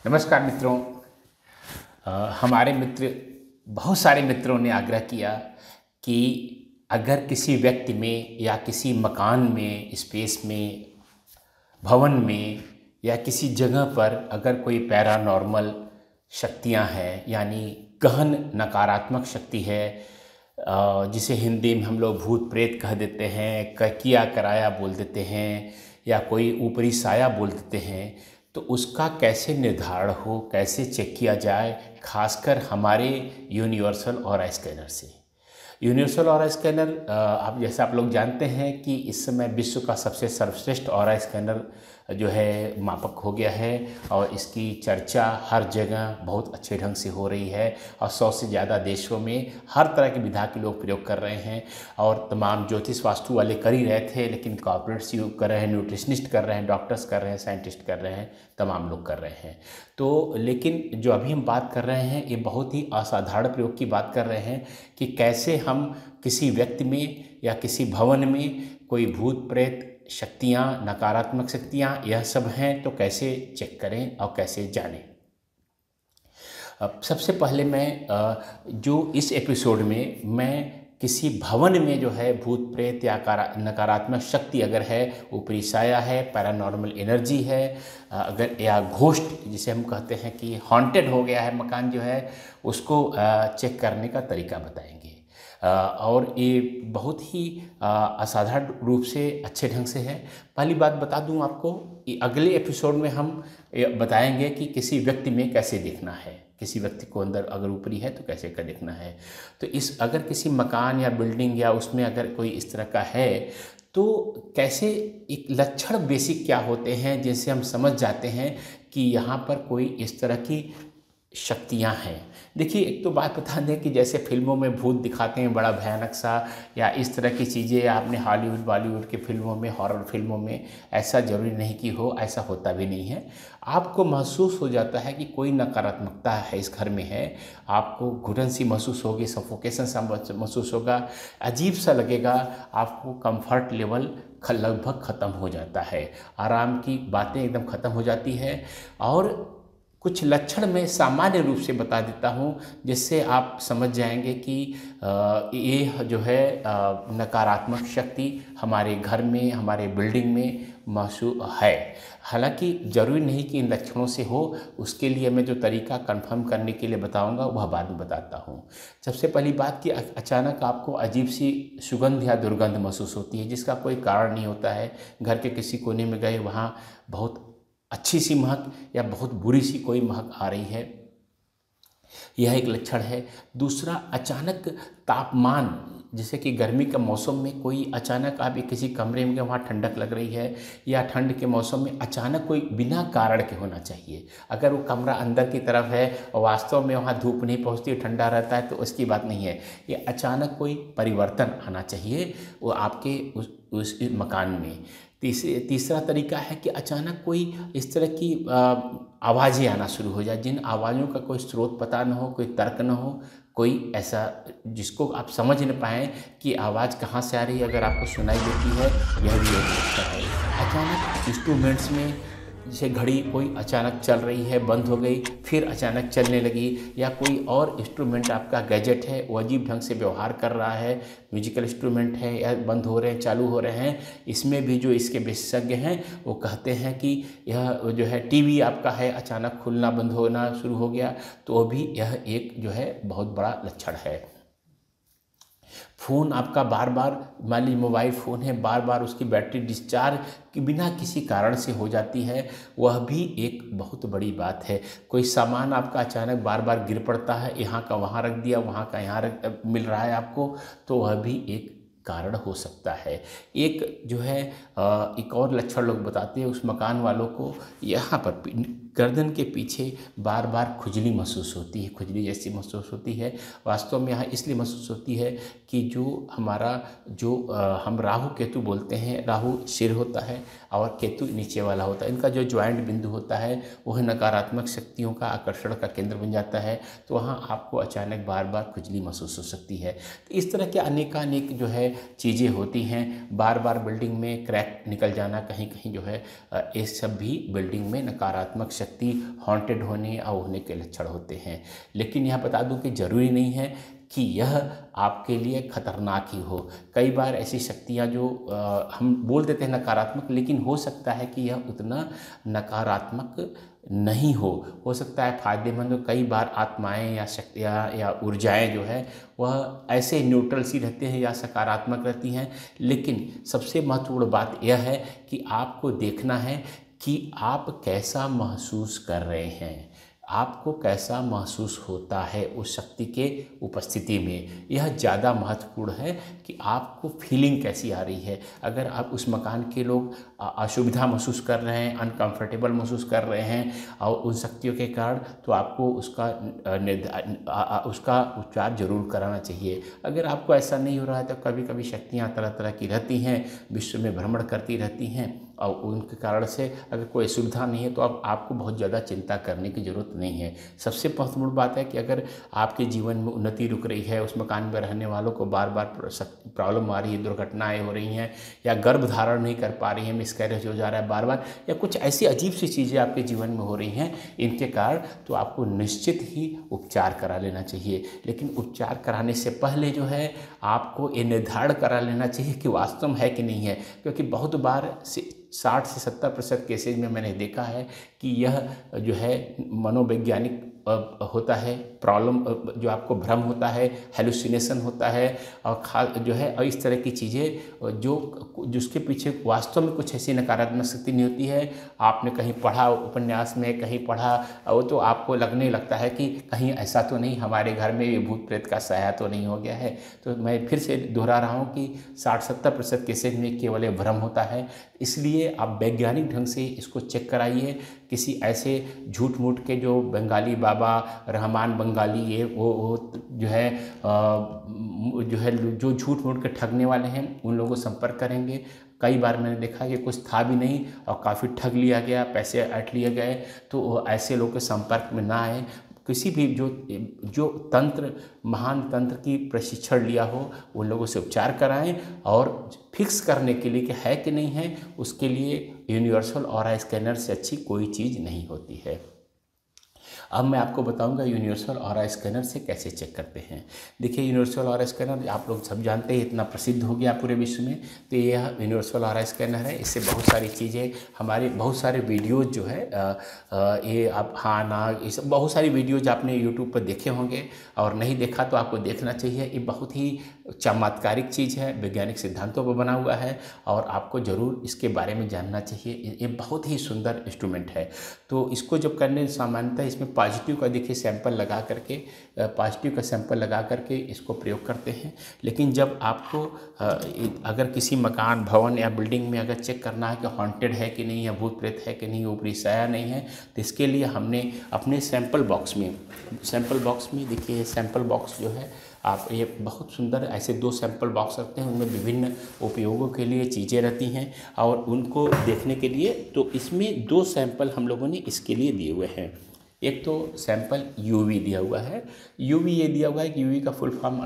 नमस्कार मित्रों। हमारे मित्र बहुत सारे मित्रों ने आग्रह किया कि अगर किसी व्यक्ति में या किसी मकान में, स्पेस में, भवन में या किसी जगह पर अगर कोई पैरानॉर्मल शक्तियां हैं, यानी गहन नकारात्मक शक्ति है, जिसे हिंदी में हम लोग भूत प्रेत कह देते हैं, किया कराया बोल देते हैं, या कोई ऊपरी साया बोल देते हैं, तो उसका कैसे निर्धारण हो, कैसे चेक किया जाए, खासकर हमारे यूनिवर्सल ऑरा स्कैनर से। यूनिवर्सल ऑरा स्कैनर आप लोग जानते हैं कि इस समय विश्व का सबसे सर्वश्रेष्ठ ऑरा स्कैनर जो है मापक हो गया है, और इसकी चर्चा हर जगह बहुत अच्छे ढंग से हो रही है, और 100 से ज़्यादा देशों में हर तरह की विधा के लोग प्रयोग कर रहे हैं। और तमाम ज्योतिष वास्तु वाले कर ही रहे थे, लेकिन कॉर्पोरेट्स यूज कर रहे हैं, न्यूट्रिशनिस्ट कर रहे हैं, डॉक्टर्स कर रहे हैं, साइंटिस्ट कर रहे हैं, तमाम लोग कर रहे हैं। तो लेकिन जो अभी हम बात कर रहे हैं, ये बहुत ही असाधारण प्रयोग की बात कर रहे हैं कि कैसे हम किसी व्यक्ति में या किसी भवन में कोई भूत प्रेत शक्तियाँ, नकारात्मक शक्तियाँ, यह सब हैं, तो कैसे चेक करें और कैसे जानें। अब सबसे पहले मैं जो इस एपिसोड में मैं किसी भवन में जो है भूत प्रेत या नकारात्मक शक्ति अगर है, ऊपरी साया है, पैरानॉर्मल एनर्जी है, अगर या घोस्ट जिसे हम कहते हैं कि हॉन्टेड हो गया है मकान जो है, उसको चेक करने का तरीका बताएंगे। और ये बहुत ही असाधारण रूप से अच्छे ढंग से है। पहली बात बता दूं आपको, अगले एपिसोड में हम बताएंगे कि किसी व्यक्ति में कैसे देखना है, किसी व्यक्ति को अंदर अगर ऊपरी है तो कैसे का देखना है। तो इस अगर किसी मकान या बिल्डिंग या उसमें अगर कोई इस तरह का है, तो कैसे एक लक्षण बेसिक क्या होते हैं जिनसे हम समझ जाते हैं कि यहाँ पर कोई इस तरह की शक्तियाँ हैं। देखिए, एक तो बात बता दें कि जैसे फिल्मों में भूत दिखाते हैं बड़ा भयानक सा, या इस तरह की चीज़ें आपने हॉलीवुड बॉलीवुड के फिल्मों में, हॉरर फिल्मों में, ऐसा ज़रूरी नहीं कि हो, ऐसा होता भी नहीं है। आपको महसूस हो जाता है कि कोई नकारात्मकता है इस घर में है, आपको घुटन सी महसूस होगी, सफोकेशन सा महसूस होगा, अजीब सा लगेगा, आपको कंफर्ट लेवल लगभग ख़त्म हो जाता है, आराम की बातें एकदम ख़त्म हो जाती है। और कुछ लक्षण मैं सामान्य रूप से बता देता हूँ, जिससे आप समझ जाएंगे कि ये जो है नकारात्मक शक्ति हमारे घर में, हमारे बिल्डिंग में महसूस है। हालांकि ज़रूरी नहीं कि इन लक्षणों से हो, उसके लिए मैं जो तरीका कंफर्म करने के लिए बताऊंगा वह बाद में बताता हूँ। सबसे पहली बात कि अचानक आपको अजीब सी सुगंध या दुर्गंध महसूस होती है, जिसका कोई कारण नहीं होता है। घर के किसी कोने में गए, वहाँ बहुत अच्छी सी महक या बहुत बुरी सी कोई महक आ रही है, यह एक लक्षण है। दूसरा, अचानक तापमान, जैसे कि गर्मी के मौसम में कोई अचानक आप किसी कमरे में गए, वहाँ ठंडक लग रही है, या ठंड के मौसम में अचानक कोई बिना कारण के होना चाहिए। अगर वो कमरा अंदर की तरफ है और वास्तव में वहाँ धूप नहीं पहुँचती, ठंडा रहता है, तो उसकी बात नहीं है। ये अचानक कोई परिवर्तन आना चाहिए वो आपके उस मकान में। तीसरा तरीका है कि अचानक कोई इस तरह की आवाज़ें आना शुरू हो जाए, जिन आवाज़ों का कोई स्रोत पता न हो, कोई तर्क न हो, कोई ऐसा जिसको आप समझ न पाएँ कि आवाज़ कहाँ से आ रही है, अगर आपको सुनाई देती है, यह भी एक लक्षण है। अचानक इंस्ट्रूमेंट्स में, जैसे घड़ी कोई अचानक चल रही है, बंद हो गई, फिर अचानक चलने लगी, या कोई और इंस्ट्रूमेंट आपका गैजेट है वो अजीब ढंग से व्यवहार कर रहा है, म्यूजिकल इंस्ट्रूमेंट है, या बंद हो रहे हैं, चालू हो रहे हैं, इसमें भी जो इसके विशेषज्ञ हैं वो कहते हैं कि यह जो है टीवी आपका है, अचानक खुलना बंद होना शुरू हो गया, तो वो भी यह एक जो है बहुत बड़ा लक्षण है। फ़ोन आपका बार बार, मान लीजिए मोबाइल फ़ोन है, बार बार उसकी बैटरी डिस्चार्ज कि बिना किसी कारण से हो जाती है, वह भी एक बहुत बड़ी बात है। कोई सामान आपका अचानक बार बार गिर पड़ता है, यहाँ का वहाँ रख दिया, वहाँ का यहाँ मिल रहा है आपको, तो वह भी एक कारण हो सकता है। एक जो है एक और लक्षण लोग बताते हैं उस मकान वालों को, यहाँ पर गर्दन के पीछे बार बार खुजली महसूस होती है, खुजली जैसी महसूस होती है। वास्तव में यहाँ इसलिए महसूस होती है कि जो हमारा हम राहु केतु बोलते हैं, राहु सिर होता है और केतु नीचे वाला होता है, इनका जो ज्वाइंट बिंदु होता है वह नकारात्मक शक्तियों का आकर्षण का केंद्र बन जाता है, तो वहाँ आपको अचानक बार बार खुजली महसूस हो सकती है। तो इस तरह के अनेकानेक जो है चीज़ें होती हैं। बार बार बिल्डिंग में क्रैक निकल जाना, कहीं कहीं जो है, ये सब भी बिल्डिंग में नकारात्मक शक्ति हॉन्टेड होने और होने के लक्षण होते हैं। लेकिन यह बता दूं कि ज़रूरी नहीं है कि यह आपके लिए खतरनाक ही हो। कई बार ऐसी शक्तियाँ जो हम बोल देते हैं नकारात्मक, लेकिन हो सकता है कि यह उतना नकारात्मक नहीं हो सकता है फायदेमंद हो। कई बार आत्माएं या शक्तियाँ या ऊर्जाएं जो है वह ऐसे न्यूट्रल सी रहती हैं या सकारात्मक रहती हैं। लेकिन सबसे महत्वपूर्ण बात यह है कि आपको देखना है कि आप कैसा महसूस कर रहे हैं, आपको कैसा महसूस होता है उस शक्ति के उपस्थिति में। यह ज़्यादा महत्वपूर्ण है कि आपको फीलिंग कैसी आ रही है। अगर आप उस मकान के लोग असुविधा महसूस कर रहे हैं, अनकंफर्टेबल महसूस कर रहे हैं और उन शक्तियों के कारण, तो आपको उसका उपचार जरूर कराना चाहिए। अगर आपको ऐसा नहीं हो रहा है तो कभी कभी शक्तियाँ तरह तरह की रहती हैं, विश्व में भ्रमण करती रहती हैं और उनके कारण से अगर कोई सुविधा नहीं है तो अब आपको बहुत ज़्यादा चिंता करने की ज़रूरत नहीं है। सबसे महत्वपूर्ण बात है कि अगर आपके जीवन में उन्नति रुक रही है, उस मकान में रहने वालों को बार बार प्रॉब्लम आ रही है, दुर्घटनाएं हो रही हैं या गर्भ धारण नहीं कर पा रही हैं, मिसकैरेज हो जा रहा है बार बार, या कुछ ऐसी अजीब सी चीज़ें आपके जीवन में हो रही हैं इनके कारण, तो आपको निश्चित ही उपचार करा लेना चाहिए। लेकिन उपचार कराने से पहले जो है आपको ये निर्धारण करा लेना चाहिए कि वास्तव में है कि नहीं है। क्योंकि बहुत बार 60 से 70% केसेज में मैंने देखा है कि यह जो है मनोवैज्ञानिक होता है प्रॉब्लम, जो आपको भ्रम होता है, हेलुसिनेशन होता है और जो है और इस तरह की चीज़ें जिसके पीछे वास्तव में कुछ ऐसी नकारात्मक शक्ति नहीं होती है। आपने कहीं पढ़ा, उपन्यास में कहीं पढ़ा, वो तो आपको लगने लगता है कि कहीं ऐसा तो नहीं हमारे घर में ये भूत प्रेत का साया तो नहीं हो गया है। तो मैं फिर से दोहरा रहा हूँ कि 60-70% केसेज में केवल ये भ्रम होता है। इसलिए आप वैज्ञानिक ढंग से इसको चेक कराइए। किसी ऐसे झूठ मूठ के जो बंगाली बाबा रहमान बंगाली ये वो जो है जो झूठ मूठ के ठगने वाले हैं उन लोगों को संपर्क करेंगे। कई बार मैंने देखा कि कुछ था भी नहीं और काफ़ी ठग लिया गया, पैसे ऐंठ लिए गए, तो ऐसे लोगों के संपर्क में ना आए। किसी भी जो तंत्र महान तंत्र की प्रशिक्षण लिया हो उन लोगों से उपचार कराएं और फिक्स करने के लिए कि है कि नहीं है, उसके लिए यूनिवर्सल ऑरा स्कैनर से अच्छी कोई चीज़ नहीं होती है। अब मैं आपको बताऊंगा यूनिवर्सल ऑरा स्कैनर से कैसे चेक करते हैं। देखिए यूनिवर्सल ऑरा स्कैनर आप लोग सब जानते हैं, इतना प्रसिद्ध हो गया पूरे विश्व में। तो यह यूनिवर्सल ऑरा स्कैनर है। इससे बहुत सारी चीज़ें हमारे बहुत सारे वीडियोज़ जो है ये आप हाँ ना ये सब बहुत सारी वीडियोज़ आपने यूट्यूब पर देखे होंगे और नहीं देखा तो आपको देखना चाहिए। ये बहुत ही चमत्कारिक चीज़ है, वैज्ञानिक सिद्धांतों पर बना हुआ है और आपको ज़रूर इसके बारे में जानना चाहिए। ये बहुत ही सुंदर इंस्ट्रूमेंट है। तो इसको जब करने सामान्यतः इसमें पॉजिटिव का देखिए सैंपल लगा करके पॉजिटिव का सैंपल लगा करके इसको प्रयोग करते हैं। लेकिन जब आपको अगर किसी मकान भवन या बिल्डिंग में अगर चेक करना है कि हॉन्टेड है कि नहीं, या भूत प्रेत है कि नहीं, ऊपरी साया नहीं है, तो इसके लिए हमने अपने सैंपल बॉक्स में देखिए सैंपल बॉक्स जो है आप ये बहुत सुंदर ऐसे 2 सैंपल बॉक्स रखते हैं। उनमें विभिन्न उपयोगों के लिए चीज़ें रहती हैं और उनको देखने के लिए तो इसमें 2 सैंपल हम लोगों ने इसके लिए दिए हुए हैं। एक तो सैंपल यूवी दिया हुआ है। यूवी ये दिया हुआ है कि यूवी का फुल फॉर्म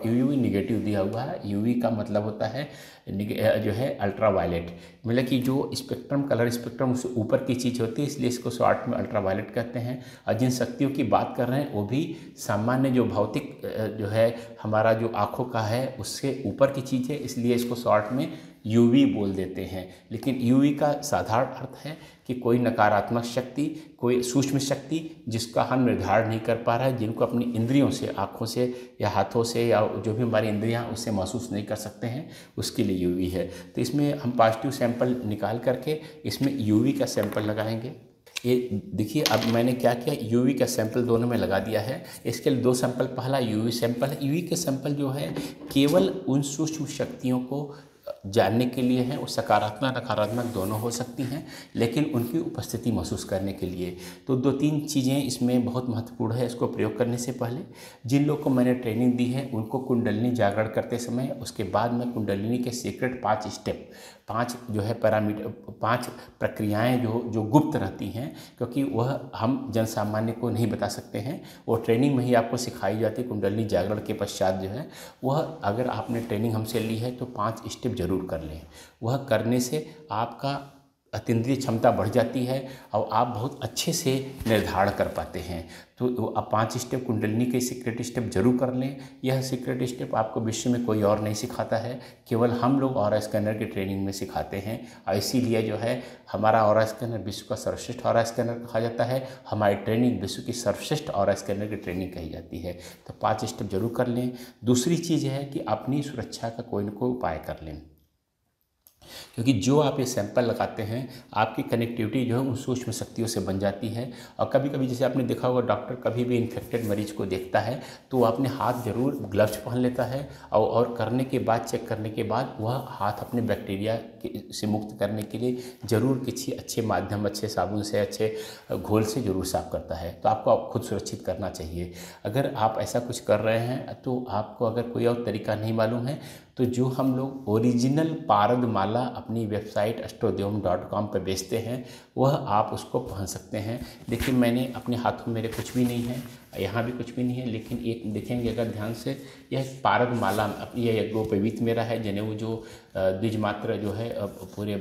यूवी निगेटिव दिया हुआ है। यूवी का मतलब होता है जो है अल्ट्रा वायलेट, मतलब कि जो स्पेक्ट्रम कलर स्पेक्ट्रम उससे ऊपर की चीज़ होती है, इसलिए इसको शॉर्ट में अल्ट्रा वायलेट कहते हैं। और जिन शक्तियों की बात कर रहे हैं वो भी सामान्य जो भौतिक जो है हमारा जो आँखों का है उससे ऊपर की चीज़ है, इसलिए इसको शॉर्ट में यूवी बोल देते हैं। लेकिन यूवी का साधारण अर्थ है कि कोई नकारात्मक शक्ति, कोई सूक्ष्म शक्ति जिसका हम निर्धारण नहीं कर पा रहे हैं, जिनको अपनी इंद्रियों से, आँखों से या हाथों से या जो भी हमारी इंद्रियां उससे महसूस नहीं कर सकते हैं, उसके लिए यूवी है। तो इसमें हम पॉजिटिव सैंपल निकाल करके इसमें यूवी का सैंपल लगाएंगे। ये देखिए अब मैंने क्या किया, यूवी का सैंपल दोनों में लगा दिया है। इसके लिए 2 सैंपल, पहला यूवी सैंपल है। यूवी के सैंपल जो है केवल उन सूक्ष्म शक्तियों को जानने के लिए हैं, वो सकारात्मक नकारात्मक दोनों हो सकती हैं, लेकिन उनकी उपस्थिति महसूस करने के लिए। तो 2-3 चीज़ें इसमें बहुत महत्वपूर्ण है इसको प्रयोग करने से पहले। जिन लोग को मैंने ट्रेनिंग दी है उनको कुंडलिनी जागरण करते समय उसके बाद में कुंडलिनी के सीक्रेट 5 स्टेप, 5 जो है पैरामीटर, 5 प्रक्रियाएँ जो गुप्त रहती हैं, क्योंकि वह हम जन सामान्य को नहीं बता सकते हैं। वो ट्रेनिंग में ही आपको सिखाई जाती है। कुंडलिनी जागरण के पश्चात जो है वह अगर आपने ट्रेनिंग हमसे ली है तो 5 स्टेप जरूर कर लें। वह करने से आपका अतीन्द्रिय क्षमता बढ़ जाती है और आप बहुत अच्छे से निर्धारण कर पाते हैं। तो आप 5 स्टेप कुंडलिनी के सीक्रेट स्टेप जरूर कर लें। यह सीक्रेट स्टेप आपको विश्व में कोई और नहीं सिखाता है, केवल हम लोग ऑरा स्कैनर की ट्रेनिंग में सिखाते हैं। और इसीलिए जो है हमारा ऑरा स्कैनर विश्व का सर्वश्रेष्ठ ऑरा स्कैनर कहा जाता है। हमारी ट्रेनिंग विश्व की सर्वश्रेष्ठ ऑरा स्कैनर की ट्रेनिंग कही जाती है। तो 5 स्टेप जरूर कर लें। दूसरी चीज़ है कि अपनी सुरक्षा का कोई न कोई उपाय कर लें, क्योंकि जो आप ये सैंपल लगाते हैं आपकी कनेक्टिविटी जो है उन सूक्ष्म शक्तियों से बन जाती है। और कभी कभी जैसे आपने देखा होगा, डॉक्टर कभी भी इन्फेक्टेड मरीज को देखता है तो वो अपने हाथ जरूर ग्लव्स पहन लेता है और करने के बाद, चेक करने के बाद वह हाथ अपने बैक्टीरिया से मुक्त करने के लिए ज़रूर किसी अच्छे माध्यम, अच्छे साबुन से, अच्छे घोल से ज़रूर साफ करता है। तो आपको खुद सुरक्षित करना चाहिए। अगर आप ऐसा कुछ कर रहे हैं तो आपको अगर कोई और तरीका नहीं मालूम है तो जो हम लोग ओरिजिनल पारद माला अपनी वेबसाइट astrodeum.com पर बेचते हैं वह आप उसको पहन सकते हैं। देखिए मैंने अपने हाथों में मेरे कुछ भी नहीं है, यहाँ भी कुछ भी नहीं है, लेकिन एक देखेंगे अगर ध्यान से, यह पारद माला, यह गोपवीत मेरा है जनेऊ जो द्विज मात्र जो है पूरे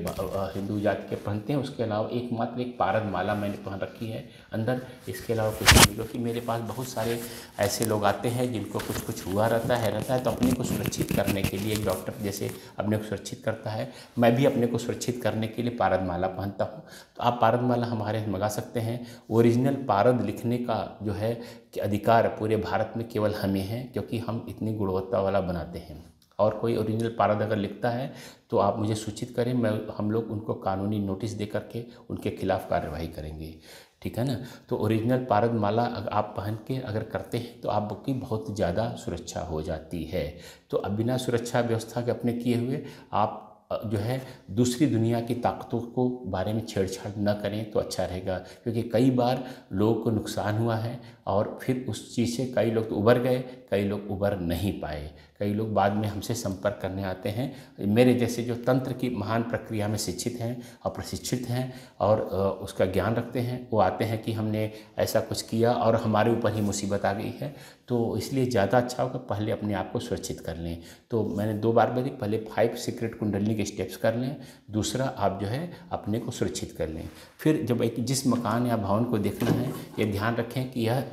हिंदू जाति के पहनते हैं। उसके अलावा एकमात्र एक पारद माला मैंने पहन रखी है अंदर, इसके अलावा कुछ नहीं। क्योंकि मेरे पास बहुत सारे ऐसे लोग आते हैं जिनको कुछ कुछ हुआ रहता है तो अपने को सुरक्षित करने के लिए, एक डॉक्टर जैसे अपने को सुरक्षित करता है, मैं भी अपने को सुरक्षित करने के लिए पारद माला पहनता हूँ। तो आप पारद माला हमारे यहाँ मंगा सकते हैं। ओरिजिनल पारद लिखने का जो है कि अधिकार पूरे भारत में केवल हमें है, क्योंकि हम इतनी गुणवत्ता वाला बनाते हैं। और कोई ओरिजिनल पारद अगर लिखता है तो आप मुझे सूचित करें, हम लोग उनको कानूनी नोटिस दे करके उनके खिलाफ कार्यवाही करेंगे, ठीक है ना। तो ओरिजिनल पारद माला अगर आप पहन के अगर करते हैं तो आपकी बहुत ज़्यादा सुरक्षा हो जाती है। तो अब बिना सुरक्षा व्यवस्था के अपने किए हुए आप जो है दूसरी दुनिया की ताकतों को बारे में छेड़छाड़ न करें तो अच्छा रहेगा। क्योंकि कई बार लोगों को नुकसान हुआ है और फिर उस चीज़ से कई लोग तो उबर गए, कई लोग उबर नहीं पाए, कई लोग बाद में हमसे संपर्क करने आते हैं। मेरे जैसे जो तंत्र की महान प्रक्रिया में शिक्षित हैं और प्रशिक्षित हैं और उसका ज्ञान रखते हैं, वो आते हैं कि हमने ऐसा कुछ किया और हमारे ऊपर ही मुसीबत आ गई है। तो इसलिए ज़्यादा अच्छा होगा पहले अपने आप को सुरक्षित कर लें। तो मैंने 2 बार बताई, पहले 5 सीक्रेट कुंडलिनी के स्टेप्स कर लें, दूसरा आप जो है अपने को सुरक्षित कर लें। फिर जब एक जिस मकान या भवन को देखना है, ये ध्यान रखें कि यह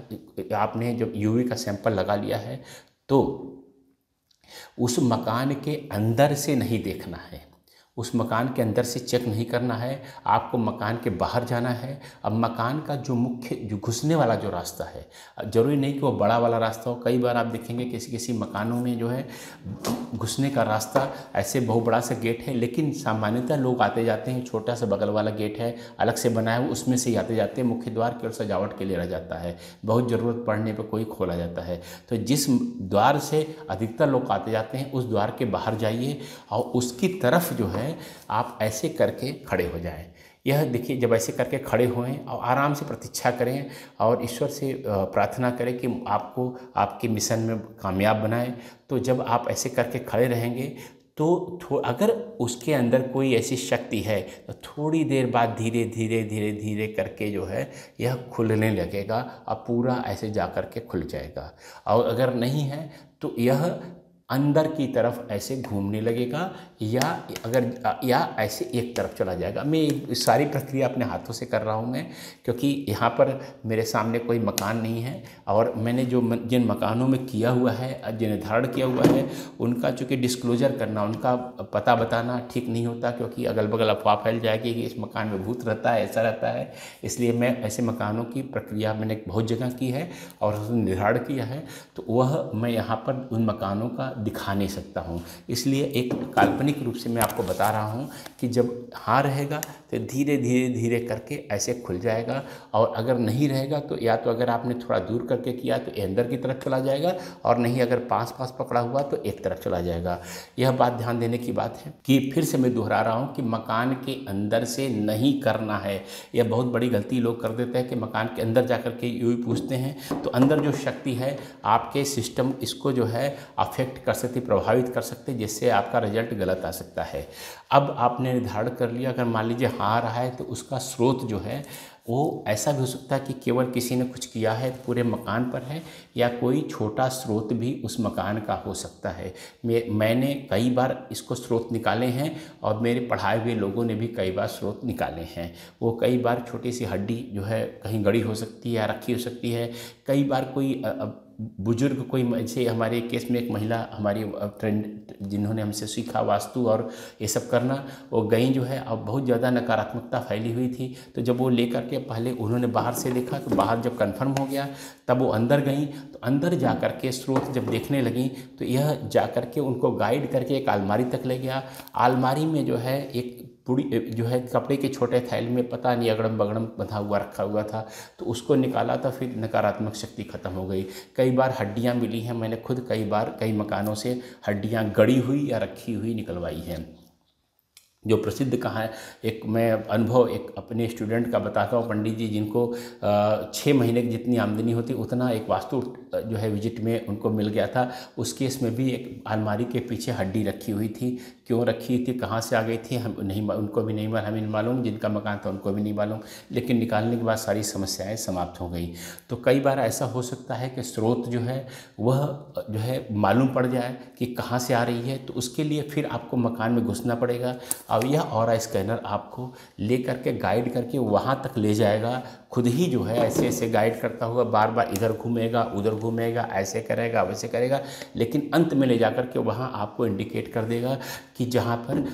आपने जब यूवी का सैंपल लगा लिया है तो उस मकान के अंदर से नहीं देखना है, उस मकान के अंदर से चेक नहीं करना है, आपको मकान के बाहर जाना है। अब मकान का जो मुख्य जो घुसने वाला जो रास्ता है, ज़रूरी नहीं कि वो बड़ा वाला रास्ता हो। कई बार आप देखेंगे किसी किसी मकानों में जो है घुसने का रास्ता ऐसे बहुत बड़ा सा गेट है, लेकिन सामान्यतः लोग आते जाते हैं, छोटा सा बगल वाला गेट है अलग से बनाया हुआ, उसमें से ही आते जाते हैं। मुख्य द्वार केवल सजावट के लिए रह जाता है, बहुत ज़रूरत पड़ने पर कोई खोला जाता है। तो जिस द्वार से अधिकतर लोग आते जाते हैं उस द्वार के बाहर जाइए और उसकी तरफ जो है आप ऐसे करके खड़े हो जाएं। यह देखिए, जब ऐसे करके खड़े होएं और आराम से प्रतीक्षा करें और ईश्वर से प्रार्थना करें कि आपको आपके मिशन में कामयाब बनाए। तो जब आप ऐसे करके खड़े रहेंगे तो अगर उसके अंदर कोई ऐसी शक्ति है तो थोड़ी देर बाद धीरे धीरे धीरे धीरे करके जो है यह खुलने लगेगा और पूरा ऐसे जा कर के खुल जाएगा। और अगर नहीं है तो यह अंदर की तरफ ऐसे घूमने लगेगा या ऐसे एक तरफ चला जाएगा। मैं सारी प्रक्रिया अपने हाथों से कर रहा हूँ मैं, क्योंकि यहाँ पर मेरे सामने कोई मकान नहीं है और मैंने जिन मकानों में किया हुआ है, जो निर्धारण किया हुआ है, उनका चूँकि डिस्क्लोजर करना, उनका पता बताना ठीक नहीं होता, क्योंकि अगल बगल अफवाह फैल जाएगी कि इस मकान में भूत रहता है, ऐसा रहता है। इसलिए मैं ऐसे मकानों की प्रक्रिया मैंने बहुत जगह की है और निर्धारण किया है, तो वह मैं यहाँ पर उन मकानों का दिखा नहीं सकता हूँ। इसलिए एक काल्पनिक रूप से मैं आपको बता रहा हूँ कि जब हाँ रहेगा तो धीरे धीरे धीरे करके ऐसे खुल जाएगा, और अगर नहीं रहेगा तो या तो अगर आपने थोड़ा दूर करके किया तो अंदर की तरफ चला जाएगा, और नहीं अगर पास पास पकड़ा हुआ तो एक तरफ चला जाएगा। यह बात ध्यान देने की बात है कि फिर से मैं दोहरा रहा हूँ कि मकान के अंदर से नहीं करना है। यह बहुत बड़ी गलती लोग कर देते हैं कि मकान के अंदर जा कर के यूँ पूछते हैं, तो अंदर जो शक्ति है आपके सिस्टम इसको जो है अफेक्ट कर सकती, प्रभावित कर सकते, जिससे आपका रिजल्ट गलत आ सकता है। अब आपने निर्धारण कर लिया, अगर मान लीजिए हाँ रहा है तो उसका स्रोत जो है वो ऐसा भी हो सकता है कि केवल किसी ने कुछ किया है तो पूरे मकान पर है, या कोई छोटा स्रोत भी उस मकान का हो सकता है। मैंने कई बार इसको स्रोत निकाले हैं और मेरे पढ़ाए हुए लोगों ने भी कई बार स्रोत निकाले हैं। वो कई बार छोटी सी हड्डी जो है कहीं गड़ी हो सकती है या रखी हो सकती है। कई बार कोई बुजुर्ग, कोई जैसे हमारे केस में एक महिला हमारी फ्रेंड जिन्होंने हमसे सीखा वास्तु और ये सब करना, वो गई जो है, अब बहुत ज़्यादा नकारात्मकता फैली हुई थी। तो जब वो लेकर के पहले उन्होंने बाहर से देखा, तो बाहर जब कंफर्म हो गया तब वो अंदर गई। तो अंदर जा कर के स्रोत जब देखने लगी तो यह जा कर के उनको गाइड करके एक अलमारी तक ले गया। अलमारी में जो है एक पूरी जो है कपड़े के छोटे थैले में पता नहीं अगड़म बगड़म बंधा हुआ रखा हुआ था, तो उसको निकाला तो फिर नकारात्मक शक्ति खत्म हो गई। कई बार हड्डियां मिली हैं, मैंने खुद कई बार कई मकानों से हड्डियां गड़ी हुई या रखी हुई निकलवाई हैं। जो प्रसिद्ध कहाँ है, एक मैं अनुभव एक अपने स्टूडेंट का बताता हूँ। पंडित जी जिनको 6 महीने की जितनी आमदनी होती उतना एक वास्तु जो है विजिट में उनको मिल गया था। उस केस में भी एक अलमारी के पीछे हड्डी रखी हुई थी। क्यों रखी थी, कहाँ से आ गई थी, हम नहीं, उनको भी नहीं मालूम, हमें नहीं मालूम, जिनका मकान था उनको भी नहीं मालूम, लेकिन निकालने के बाद सारी समस्याएं समाप्त हो गई। तो कई बार ऐसा हो सकता है कि स्रोत जो है वह जो है मालूम पड़ जाए कि कहाँ से आ रही है, तो उसके लिए फिर आपको मकान में घुसना पड़ेगा। अब यह ऑरा स्कैनर आपको ले करके गाइड करके वहाँ तक ले जाएगा। खुद ही जो है ऐसे ऐसे गाइड करता हुआ बार बार इधर घूमेगा उधर घूमेगा, ऐसे करेगा वैसे करेगा, लेकिन अंत में ले जाकर के वहाँ आपको इंडिकेट कर देगा कि जहाँ पर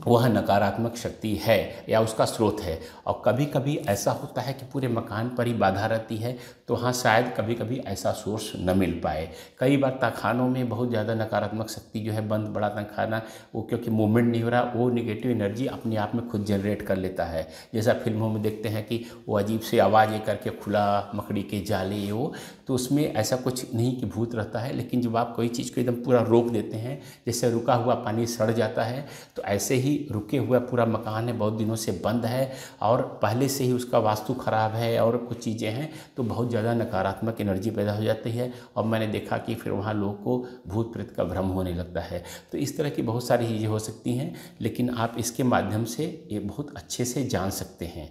वह नकारात्मक शक्ति है या उसका स्रोत है। और कभी कभी ऐसा होता है कि पूरे मकान पर ही बाधा रहती है, तो हाँ शायद कभी कभी ऐसा सोर्स न मिल पाए। कई बार तहखानों में बहुत ज़्यादा नकारात्मक शक्ति जो है बंद बड़ा तहखाना, वो क्योंकि मूवमेंट नहीं हो रहा, वो निगेटिव एनर्जी अपने आप में खुद जनरेट कर लेता है। जैसा फिल्मों में देखते हैं कि वो अजीब से आवाज़ ये करके खुला मकड़ी के जाले, वो तो उसमें ऐसा कुछ नहीं कि भूत रहता है। लेकिन जब आप कोई चीज़ को एकदम पूरा रोक देते हैं, जैसे रुका हुआ पानी सड़ जाता है, तो ऐसे ही रुके हुआ पूरा मकान है, बहुत दिनों से बंद है और पहले से ही उसका वास्तु खराब है और कुछ चीज़ें हैं, तो बहुत ज़्यादा नकारात्मक एनर्जी पैदा हो जाती है। और मैंने देखा कि फिर वहाँ लोगों को भूत प्रेत का भ्रम होने लगता है। तो इस तरह की बहुत सारी चीज़ें हो सकती हैं, लेकिन आप इसके माध्यम से ये बहुत अच्छे से जान सकते हैं।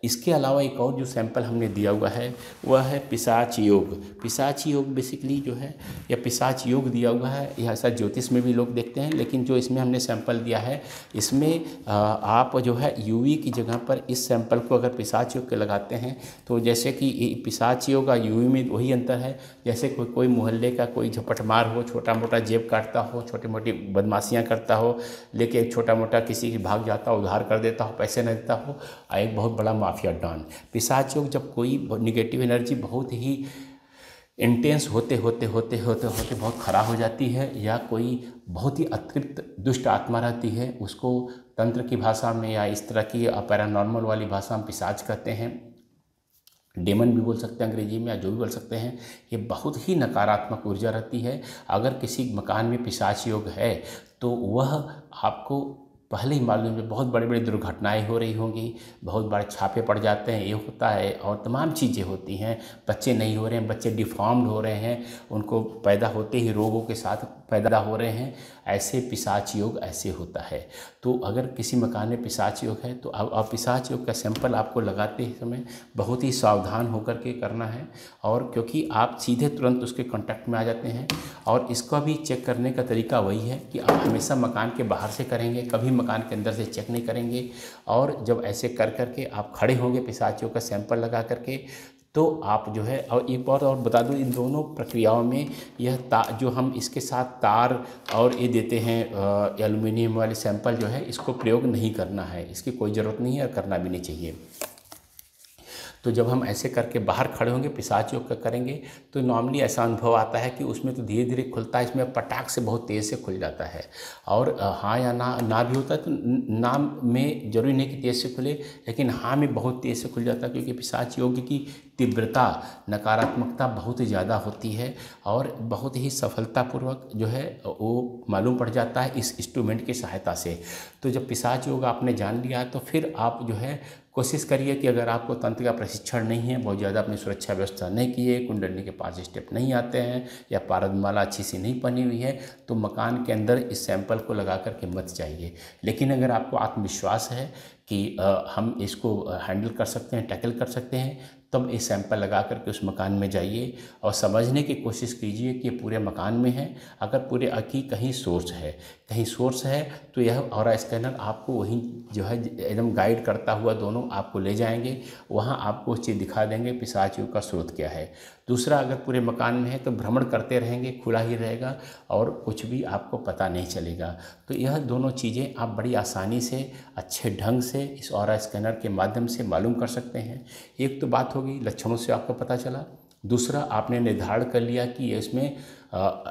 इसके अलावा एक और जो सैंपल हमने दिया हुआ है वह है पिशाच योग। पिशाच योग बेसिकली जो है, या पिशाच योग दिया हुआ है, यह ऐसा ज्योतिष में भी लोग देखते हैं, लेकिन जो इसमें हमने सैंपल दिया है इसमें आप जो है यूवी की जगह पर इस सैंपल को अगर पिशाच योग के लगाते हैं, तो जैसे कि पिशाच योग और यूवी में वही अंतर है, जैसे कोई मोहल्ले का कोई झपटमार हो, छोटा मोटा जेब काटता हो, छोटी मोटी बदमाशियाँ करता हो, लेके छोटा मोटा किसी की भाग जाता हो, उधार कर देता हो, पैसे नहीं देता हो, एक बहुत बड़ा माफिया डॉन। पिशाच योग जब कोई निगेटिव एनर्जी बहुत ही इंटेंस होते होते बहुत खराब हो जाती है, या कोई बहुत ही अतृप्त दुष्ट आत्मा रहती है, उसको तंत्र की भाषा में या इस तरह की पैरानॉर्मल वाली भाषा में पिशाच कहते हैं, डेमन भी बोल सकते हैं अंग्रेजी में, या जो भी बोल सकते हैं। ये बहुत ही नकारात्मक ऊर्जा रहती है। अगर किसी मकान में पिशाच योग है तो वह आपको पहले ही मालूम है, बहुत बड़ी बड़ी दुर्घटनाएं हो रही होंगी, बहुत बड़े छापे पड़ जाते हैं, ये होता है, और तमाम चीज़ें होती हैं। बच्चे नहीं हो रहे हैं, बच्चे डिफॉर्म्ड हो रहे हैं, उनको पैदा होते ही रोगों के साथ पैदा हो रहे हैं, ऐसे पिशाच योग ऐसे होता है। तो अगर किसी मकान में पिशाच योग है तो अब पिशाच योग का सैंपल आपको लगाते समय बहुत ही सावधान होकर के करना है, और क्योंकि आप सीधे तुरंत उसके कांटेक्ट में आ जाते हैं। और इसका भी चेक करने का तरीका वही है कि आप हमेशा मकान के बाहर से करेंगे, कभी मकान के अंदर से चेक नहीं करेंगे। और जब ऐसे कर करके आप खड़े होंगे पिशाच योग का सैंपल लगा करके, तो आप जो है, और एक बात और बता दूं, इन दोनों प्रक्रियाओं में यह जो हम इसके साथ तार और ये देते हैं एल्युमिनियम वाले सैंपल जो है, इसको प्रयोग नहीं करना है, इसकी कोई ज़रूरत नहीं है और करना भी नहीं चाहिए। तो जब हम ऐसे करके बाहर खड़े होंगे पिशाच योग का करेंगे, तो नॉर्मली ऐसा अनुभव आता है कि उसमें तो धीरे धीरे खुलता है, इसमें पटाख से बहुत तेज़ से खुल जाता है। और हाँ या ना भी होता है, तो ना में जरूरी नहीं कि तेज़ से खुले, लेकिन हाँ में बहुत तेज़ से खुल जाता है, क्योंकि पिशाच योग की तीव्रता, नकारात्मकता बहुत ही ज़्यादा होती है और बहुत ही सफलतापूर्वक जो है वो मालूम पड़ जाता है इस इंस्ट्रूमेंट की सहायता से। तो जब पिशाच योग आपने जान लिया तो फिर आप जो है कोशिश करिए कि अगर आपको तंत्र का प्रशिक्षण नहीं है, बहुत ज़्यादा अपनी सुरक्षा व्यवस्था नहीं की है, कुंडली के 5 स्टेप नहीं आते हैं या पारदमाला अच्छी सी नहीं बनी हुई है, तो मकान के अंदर इस सैंपल को लगा करके मत जाइए। लेकिन अगर आपको आत्मविश्वास है कि हम इसको हैंडल कर सकते हैं, टैकल कर सकते हैं, तब ये सैंपल लगा करके उस मकान में जाइए और समझने की कोशिश कीजिए कि ये पूरे मकान में है। अगर पूरे की कहीं सोर्स है तो यह ऑरा स्कैनर आपको वहीं जो है एकदम गाइड करता हुआ दोनों आपको ले जाएंगे, वहाँ आपको वो चीज़ दिखा देंगे पिशाच योग का स्रोत क्या है। दूसरा, अगर पूरे मकान में है तो भ्रमण करते रहेंगे, खुला ही रहेगा और कुछ भी आपको पता नहीं चलेगा। तो यह दोनों चीज़ें आप बड़ी आसानी से अच्छे ढंग से इस ऑरा स्कैनर के माध्यम से मालूम कर सकते हैं। एक तो बात होगी लक्षणों से आपको पता चला। दूसरा, आपने निर्धारण कर लिया कि इसमें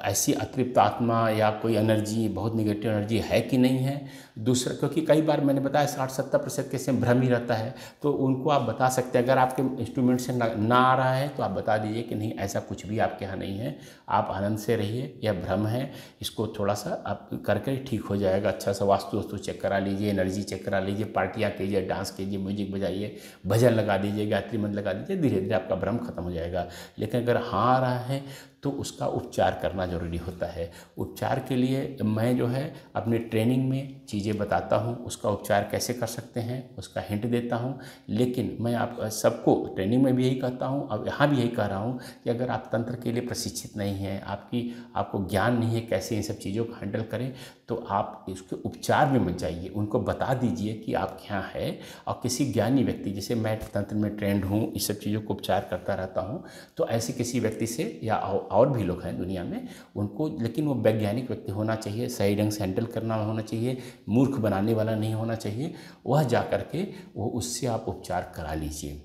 ऐसी अतृप्त आत्मा या कोई एनर्जी, बहुत निगेटिव एनर्जी है कि नहीं है। दूसरा, क्योंकि कई बार मैंने बताया 60-70% केस में भ्रम ही रहता है, तो उनको आप बता सकते हैं। अगर आपके इंस्ट्रूमेंट से ना आ रहा है तो आप बता दीजिए कि नहीं, ऐसा कुछ भी आपके यहाँ नहीं है, आप आनंद से रहिए, यह भ्रम है, इसको थोड़ा सा आप करके ठीक हो जाएगा। अच्छा सा वास्तु चेक करा लीजिए, एनर्जी चेक करा लीजिए, पार्टियाँ कीजिए, डांस कीजिए, म्यूजिक बजाइए, भजन लगा दीजिए, गायत्री मंत्र लगा दीजिए, धीरे धीरे आपका भ्रम खत्म हो जाएगा। लेकिन अगर हाँ आ रहा है तो उसका उपचार करना ज़रूरी होता है। उपचार के लिए मैं जो है अपनी ट्रेनिंग में चीज़ें बताता हूँ, उसका उपचार कैसे कर सकते हैं उसका हिंट देता हूँ। लेकिन मैं आप सबको ट्रेनिंग में भी यही कहता हूँ, अब यहाँ भी यही कह रहा हूँ कि अगर आप तंत्र के लिए प्रशिक्षित नहीं हैं, आपको ज्ञान नहीं है कैसे इन सब चीज़ों को हैंडल करें, तो आप इसके उपचार में मत जाइए। उनको बता दीजिए कि आप क्या है, और किसी ज्ञानी व्यक्ति, जैसे मैं तंत्र में ट्रेंड हूँ, इस सब चीज़ों को उपचार करता रहता हूँ, तो ऐसे किसी व्यक्ति से, या और भी लोग हैं दुनिया में उनको, लेकिन वो वैज्ञानिक व्यक्ति होना चाहिए, सही ढंग से हैंडल करना होना चाहिए, मूर्ख बनाने वाला नहीं होना चाहिए, वह जा करके वो उससे आप उपचार करा लीजिए।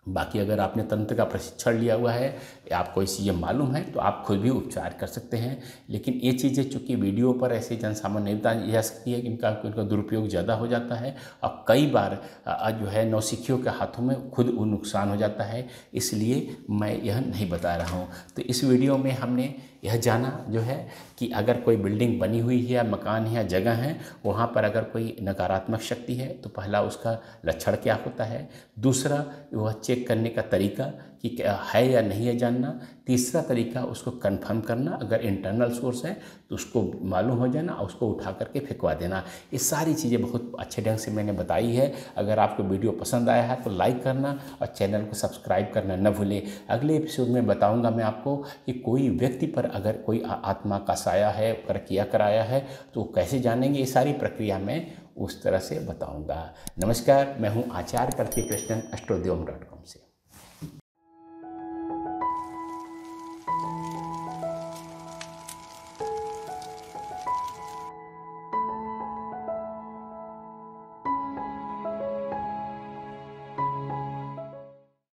बाकी अगर आपने तंत्र का प्रशिक्षण लिया हुआ है, आपको ये चीज़ें मालूम है, तो आप खुद भी उपचार कर सकते हैं। लेकिन ये चीज़ें चूँकि वीडियो पर ऐसे जनसामान्य नहीं बताई जा सकती है कि इनका दुरुपयोग ज़्यादा हो जाता है, और कई बार जो है नौसिखियों के हाथों में खुद वो नुकसान हो जाता है, इसलिए मैं यह नहीं बता रहा हूँ। तो इस वीडियो में हमने यह जाना जो है कि अगर कोई बिल्डिंग बनी हुई है या मकान है या जगह है, वहाँ पर अगर कोई नकारात्मक शक्ति है तो पहला उसका लक्षण क्या होता है, दूसरा वह चेक करने का तरीका कि क्या है या नहीं है जानना, तीसरा तरीका उसको कंफर्म करना, अगर इंटरनल सोर्स है तो उसको मालूम हो जाना और उसको उठा करके फेंकवा देना। ये सारी चीज़ें बहुत अच्छे ढंग से मैंने बताई है। अगर आपको वीडियो पसंद आया है तो लाइक करना और चैनल को सब्सक्राइब करना न भूलें। अगले एपिसोड में बताऊंगा मैं आपको कि कोई व्यक्ति पर अगर कोई आत्मा का साया है, कर किया कराया है, तो कैसे जानेंगे, ये सारी प्रक्रिया मैं उस तरह से बताऊंगा। नमस्कार, मैं हूं आचार्य कार्तिक कृष्णन, astrodyom.com से।